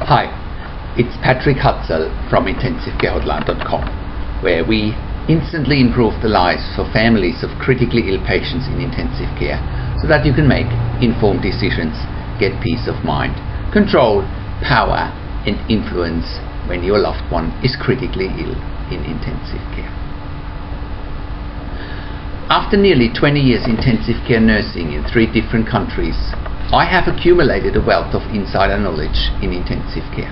Hi, it's Patrick Hutzel from IntensiveCareHotline.com, where we instantly improve the lives for families of critically ill patients in intensive care so that you can make informed decisions, get peace of mind, control, power and influence when your loved one is critically ill in intensive care. After nearly 20 years intensive care nursing in 3 different countries, I have accumulated a wealth of insider knowledge in intensive care.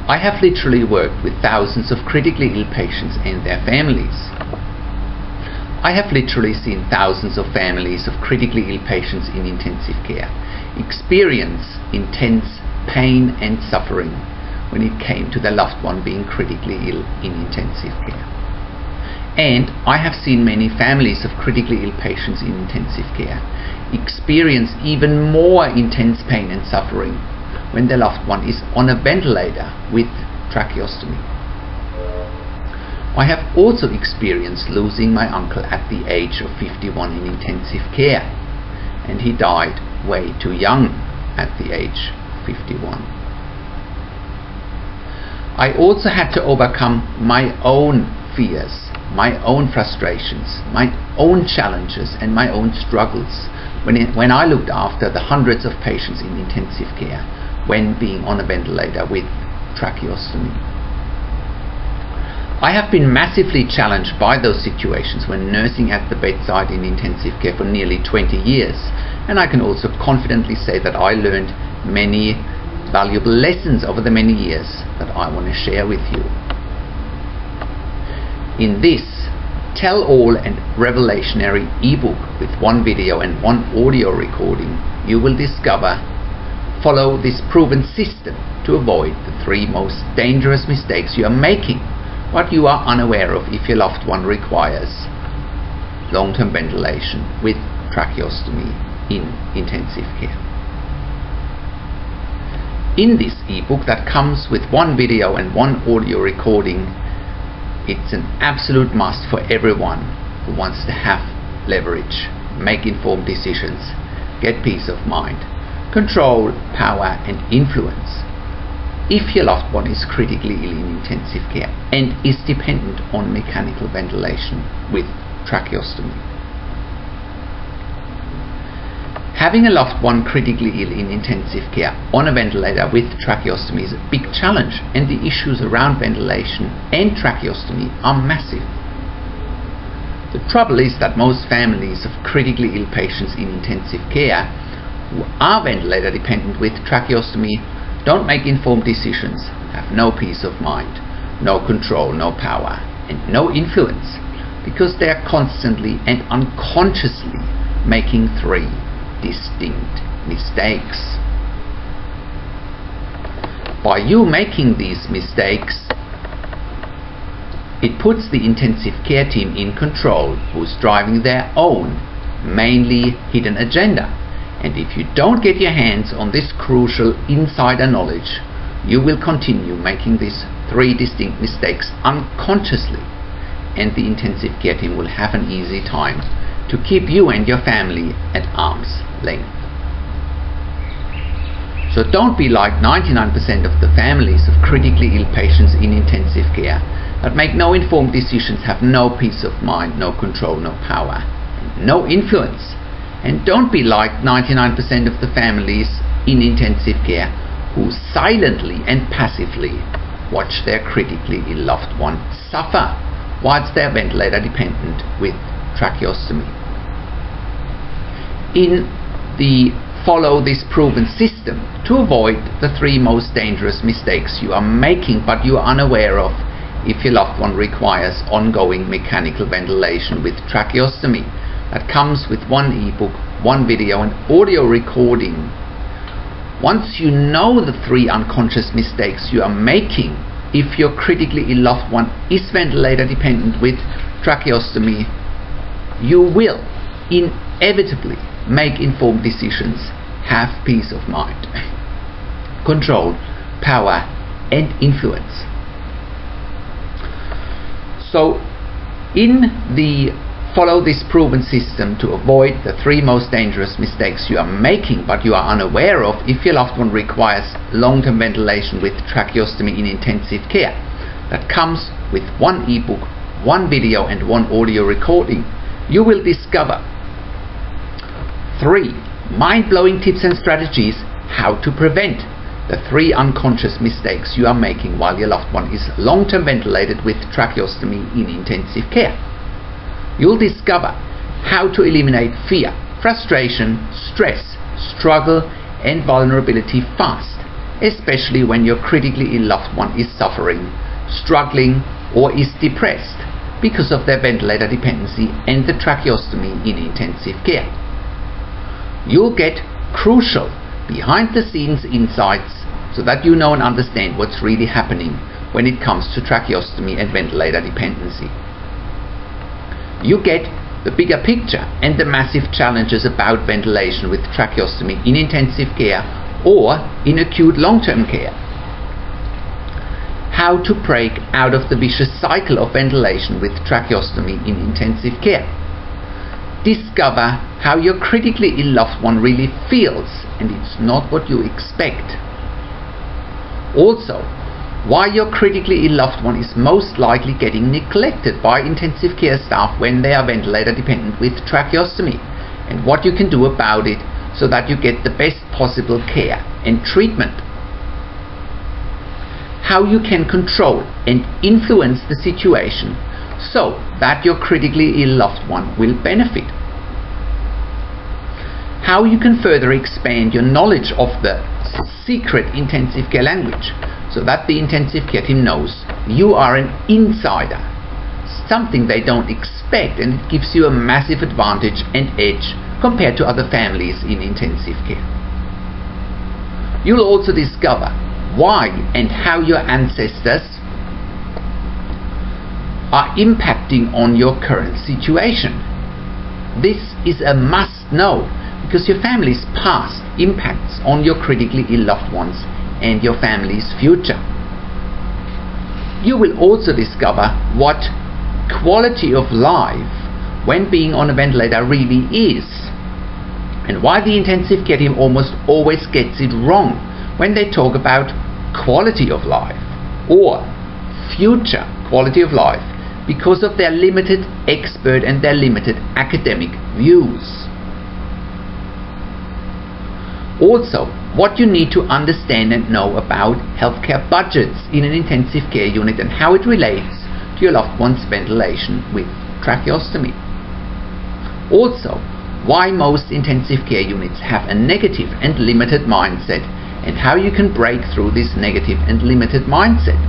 I have literally worked with thousands of critically ill patients and their families. I have literally seen thousands of families of critically ill patients in intensive care experience intense pain and suffering when it came to their loved one being critically ill in intensive care. And I have seen many families of critically ill patients in intensive care experience even more intense pain and suffering when their loved one is on a ventilator with tracheostomy. I have also experienced losing my uncle at the age of 51 in intensive care, and he died way too young at the age of 51. I also had to overcome my own fears, my own frustrations, my own challenges and my own struggles when I looked after the hundreds of patients in intensive care when being on a ventilator with tracheostomy. I have been massively challenged by those situations when nursing at the bedside in intensive care for nearly 20 years, and I can also confidently say that I learned many valuable lessons over the many years that I want to share with you. In this tell all and revelationary ebook with 1 video and 1 audio recording, you will follow this proven system to avoid the 3 most dangerous mistakes you are making, what you are unaware of if your loved one requires long-term ventilation with tracheostomy in intensive care. In this ebook that comes with 1 video and 1 audio recording, it's an absolute must for everyone who wants to have leverage, make informed decisions, get peace of mind, control, power and influence if your loved one is critically ill in intensive care and is dependent on mechanical ventilation with tracheostomy. Having a loved one critically ill in intensive care on a ventilator with tracheostomy is a big challenge, and the issues around ventilation and tracheostomy are massive. The trouble is that most families of critically ill patients in intensive care who are ventilator dependent with tracheostomy don't make informed decisions, have no peace of mind, no control, no power and no influence, because they are constantly and unconsciously making 3 distinct mistakes. By you making these mistakes, it puts the intensive care team in control, who's driving their own, mainly hidden agenda. And if you don't get your hands on this crucial insider knowledge, you will continue making these 3 distinct mistakes unconsciously, and the intensive care team will have an easy time to keep you and your family at arm's length. So don't be like 99% of the families of critically ill patients in intensive care that make no informed decisions, have no peace of mind, no control, no power, and no influence. And don't be like 99% of the families in intensive care who silently and passively watch their critically ill loved one suffer whilst they are ventilator dependent with tracheostomy. In the follow this proven system to avoid the 3 most dangerous mistakes you are making but you are unaware of if your loved one requires ongoing mechanical ventilation with tracheostomy, that comes with 1 ebook, 1 video and audio recording. Once you know the 3 unconscious mistakes you are making if your critically ill loved one is ventilator dependent with tracheostomy, you will inevitably make informed decisions, have peace of mind, control, power and influence. So in the Follow this proven system to avoid the 3 most dangerous mistakes you are making but you are unaware of if your loved one requires long-term ventilation with tracheostomy in intensive care. That comes with 1 ebook, 1 video and 1 audio recording. You will discover 3 mind-blowing tips and strategies how to prevent the 3 unconscious mistakes you are making while your loved one is long-term ventilated with tracheostomy in intensive care. You'll discover how to eliminate fear, frustration, stress, struggle and vulnerability fast, especially when your critically ill loved one is suffering, struggling or is depressed because of their ventilator dependency and the tracheostomy in intensive care. You'll get crucial behind the scenes insights so that you know and understand what's really happening when it comes to tracheostomy and ventilator dependency. You get the bigger picture and the massive challenges about ventilation with tracheostomy in intensive care or in acute long-term care. How to break out of the vicious cycle of ventilation with tracheostomy in intensive care. Discover how your critically ill loved one really feels and it's not what you expect. Also, why your critically ill loved one is most likely getting neglected by intensive care staff when they are ventilator dependent with tracheostomy and what you can do about it so that you get the best possible care and treatment. How you can control and influence the situation so that your critically ill loved one will benefit. How you can further expand your knowledge of the secret intensive care language so that the intensive care team knows you are an insider, something they don't expect, and it gives you a massive advantage and edge compared to other families in intensive care. You'll also discover why and how your ancestors are impacting on your current situation. This is a must know because your family's past impacts on your critically ill loved ones and your family's future. You will also discover what quality of life when being on a ventilator really is and why the intensive care team almost always gets it wrong when they talk about quality of life or future quality of life because of their limited expert and their limited academic views. Also, what you need to understand and know about healthcare budgets in an intensive care unit and how it relates to your loved one's ventilation with tracheostomy. Also, why most intensive care units have a negative and limited mindset and how you can break through this negative and limited mindset.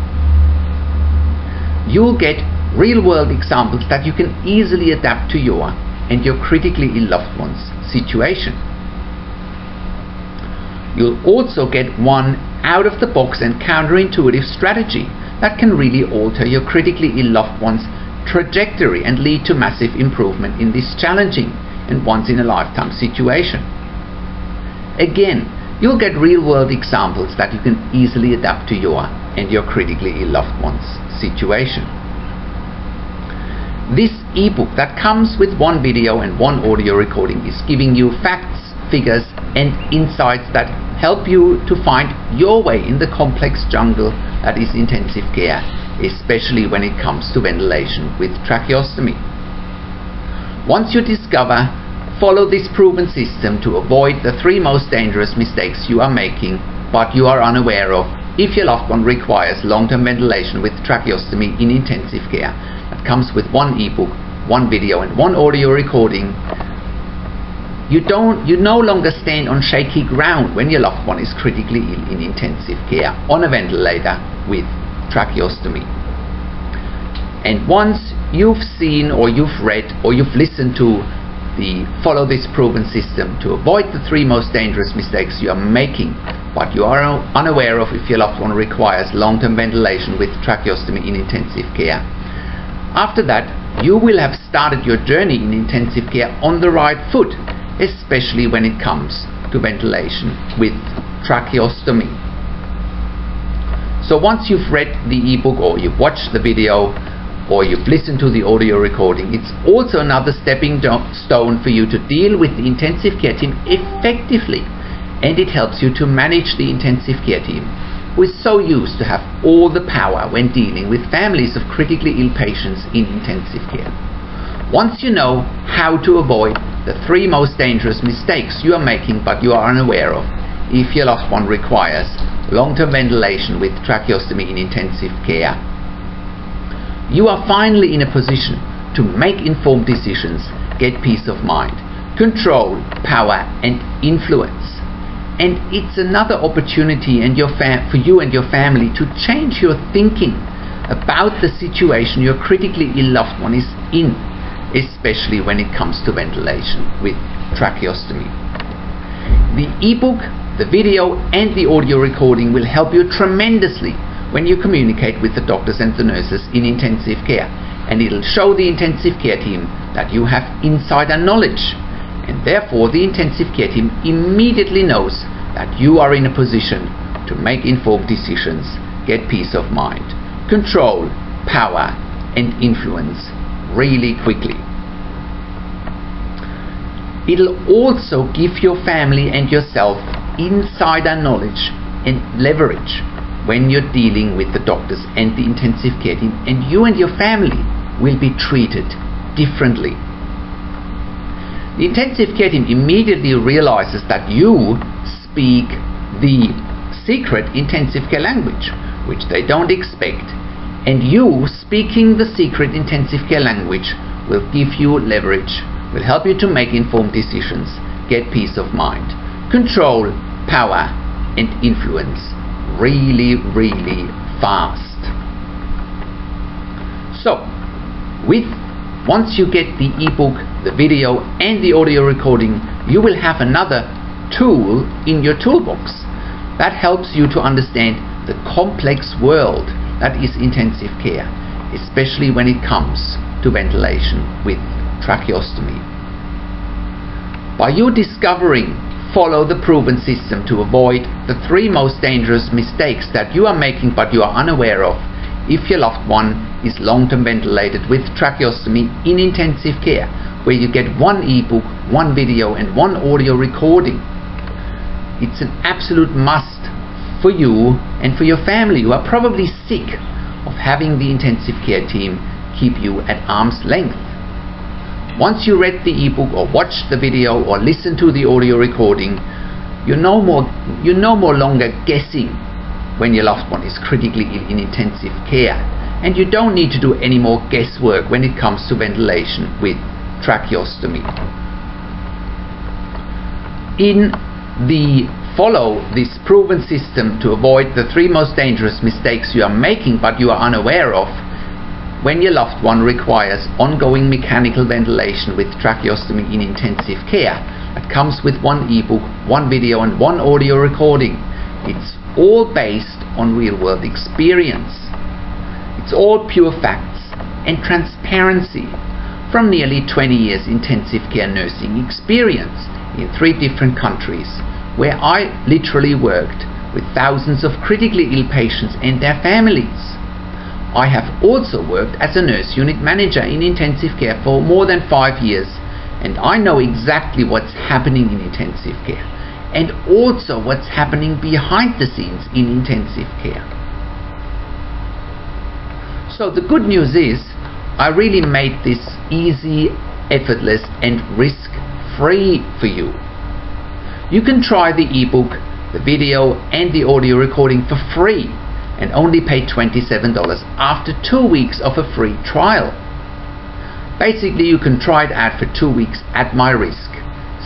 You'll get real-world examples that you can easily adapt to your and your critically ill loved one's situation. You'll also get one out-of-the-box and counterintuitive strategy that can really alter your critically ill loved one's trajectory and lead to massive improvement in this challenging and once-in-a-lifetime situation. Again, you'll get real-world examples that you can easily adapt to your and your critically ill loved one's situation. This ebook that comes with 1 video and 1 audio recording is giving you facts, figures and insights that help you to find your way in the complex jungle that is intensive care, especially when it comes to ventilation with tracheostomy. Once you discover, follow this proven system to avoid the 3 most dangerous mistakes you are making but you are unaware of if your loved one requires long-term ventilation with tracheostomy in intensive care. That comes with 1 ebook, 1 video and 1 audio recording. You no longer stand on shaky ground when your loved one is critically ill in intensive care on a ventilator with tracheostomy. And once you've seen or you've read or you've listened to the Follow This Proven System to avoid the 3 most dangerous mistakes you are making but you are unaware of if your loved one requires long-term ventilation with tracheostomy in intensive care, after that you will have started your journey in intensive care on the right foot, especially when it comes to ventilation with tracheostomy. So once you've read the ebook or you've watched the video, or you've listened to the audio recording, it's also another stepping stone for you to deal with the intensive care team effectively, and it helps you to manage the intensive care team, who is so used to have all the power when dealing with families of critically ill patients in intensive care. Once you know how to avoid the 3 most dangerous mistakes you are making but you are unaware of if your loved one requires long-term ventilation with tracheostomy in intensive care, you are finally in a position to make informed decisions, get peace of mind, control, power and influence. And it's another opportunity for you and your family to change your thinking about the situation your critically ill loved one is in, especially when it comes to ventilation with tracheostomy. The ebook, the video and the audio recording will help you tremendously when you communicate with the doctors and the nurses in intensive care, and it'll show the intensive care team that you have insider knowledge, and therefore the intensive care team immediately knows that you are in a position to make informed decisions, get peace of mind, control, power and influence really quickly. It'll also give your family and yourself insider knowledge and leverage when you're dealing with the doctors and the intensive care team, and you and your family will be treated differently. The intensive care team immediately realizes that you speak the secret intensive care language, which they don't expect, and you speaking the secret intensive care language will give you leverage, will help you to make informed decisions, get peace of mind, control, power and influence really fast. So once you get the ebook, the video and the audio recording, you will have another tool in your toolbox that helps you to understand the complex world that is intensive care, especially when it comes to ventilation with tracheostomy. By you discovering follow the proven system to avoid the 3 most dangerous mistakes that you are making but you are unaware of if your loved one is long-term ventilated with tracheostomy in intensive care, where you get 1 ebook, 1 video and 1 audio recording. It's an absolute must for you and for your family, who are probably sick of having the intensive care team keep you at arm's length. Once you read the ebook or watched the video or listened to the audio recording, you're no more longer guessing when your loved one is critically ill in intensive care, and you don't need to do any more guesswork when it comes to ventilation with tracheostomy. In the follow this proven system to avoid the 3 most dangerous mistakes you are making but you are unaware of when your loved one requires ongoing mechanical ventilation with tracheostomy in intensive care, that comes with 1 ebook, 1 video and 1 audio recording. It's all based on real-world experience. It's all pure facts and transparency from nearly 20 years intensive care nursing experience in 3 different countries, where I literally worked with thousands of critically ill patients and their families. I have also worked as a nurse unit manager in intensive care for more than 5 years, and I know exactly what's happening in intensive care and also what's happening behind the scenes in intensive care. So the good news is I really made this easy, effortless and risk-free for you. You can try the ebook, the video and the audio recording for free and only pay $27 after 2 weeks of a free trial. Basically, you can try it out for 2 weeks at my risk,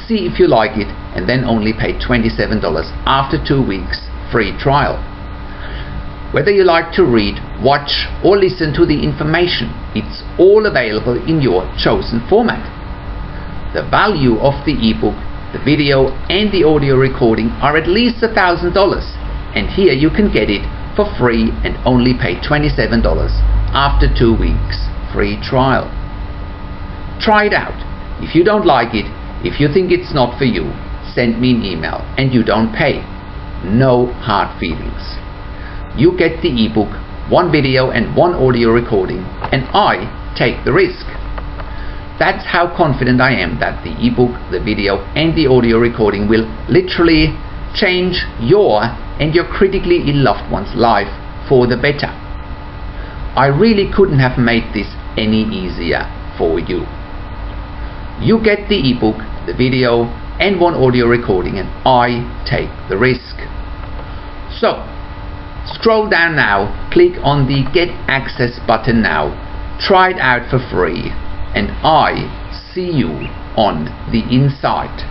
see if you like it, and then only pay $27 after 2 weeks free trial. Whether you like to read, watch or listen to the information, it's all available in your chosen format. The value of the ebook, the video and the audio recording are at least $1,000, and here you can get it for free and only pay $27 after 2 weeks free trial. Try it out. If you don't like it, if you think it's not for you, send me an email and you don't pay. No hard feelings. You get the ebook, one video and one audio recording, and I take the risk. That's how confident I am that the ebook, the video and the audio recording will literally change your and your critically ill loved one's life for the better. I really couldn't have made this any easier for you. You get the ebook, the video and one audio recording, and I take the risk. So scroll down now, click on the Get Access button now, try it out for free, and I see you on the inside.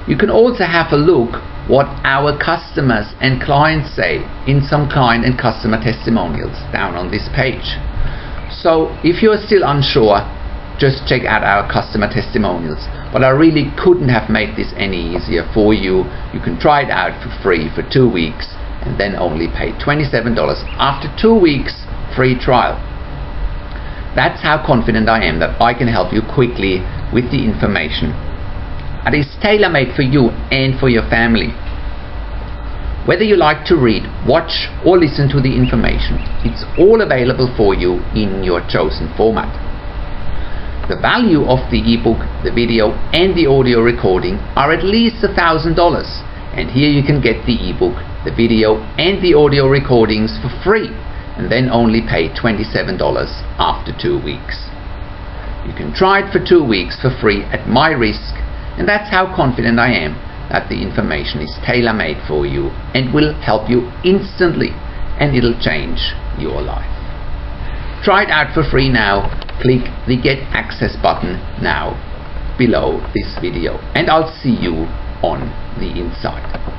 You can also have a look what our customers and clients say in some client and customer testimonials down on this page. So if you're still unsure, just check out our customer testimonials, but I really couldn't have made this any easier for you. You can try it out for free for 2 weeks and then only pay $27 after 2 weeks free trial. That's how confident I am that I can help you quickly with the information. It is tailor-made for you and for your family. Whether you like to read, watch or listen to the information, it's all available for you in your chosen format. The value of the ebook, the video and the audio recording are at least $1,000, and here you can get the ebook, the video and the audio recordings for free and then only pay $27 after 2 weeks. You can try it for 2 weeks for free at my risk, and that's how confident I am that the information is tailor-made for you and will help you instantly, and it'll change your life. Try it out for free now. Click the Get Access button now below this video, and I'll see you on the inside.